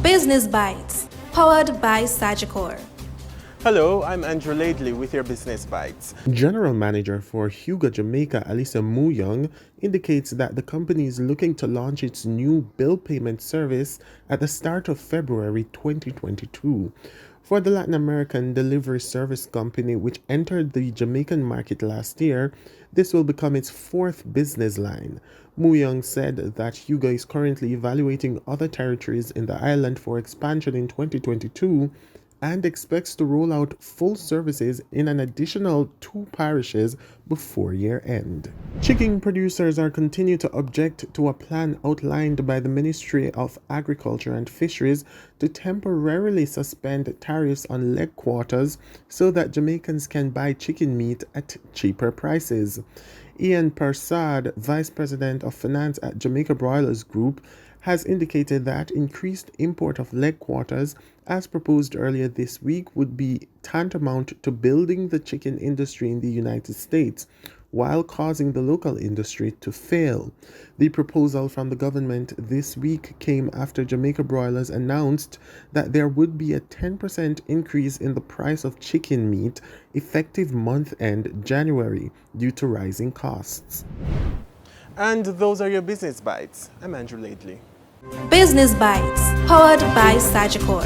Business Bites, powered by Sagicor. Hello, I'm Andrew Laidley with your Business Bites. General Manager for Hugo Jamaica, Alisa Muyong, indicates that the company is looking to launch its new bill payment service at the start of February 2022. For the Latin American delivery service company, which entered the Jamaican market last year, this will become its fourth business line. Muyong said that Hugo is currently evaluating other territories in the island for expansion in 2022 and expects to roll out full services in an additional 2 parishes before year end. Chicken producers are continuing to object to a plan outlined by the Ministry of Agriculture and Fisheries to temporarily suspend tariffs on leg quarters so that Jamaicans can buy chicken meat at cheaper prices. Ian Persad, Vice President of Finance at Jamaica Broilers Group, has indicated that increased import of leg quarters, as proposed earlier this week, would be tantamount to building the chicken industry in the United States, while causing the local industry to fail. The proposal from the government this week came after Jamaica Broilers announced that there would be a 10% increase in the price of chicken meat effective month-end January due to rising costs. And those are your Business Bites. I'm Andrew Laidley. Business Bites, powered by Sagicor.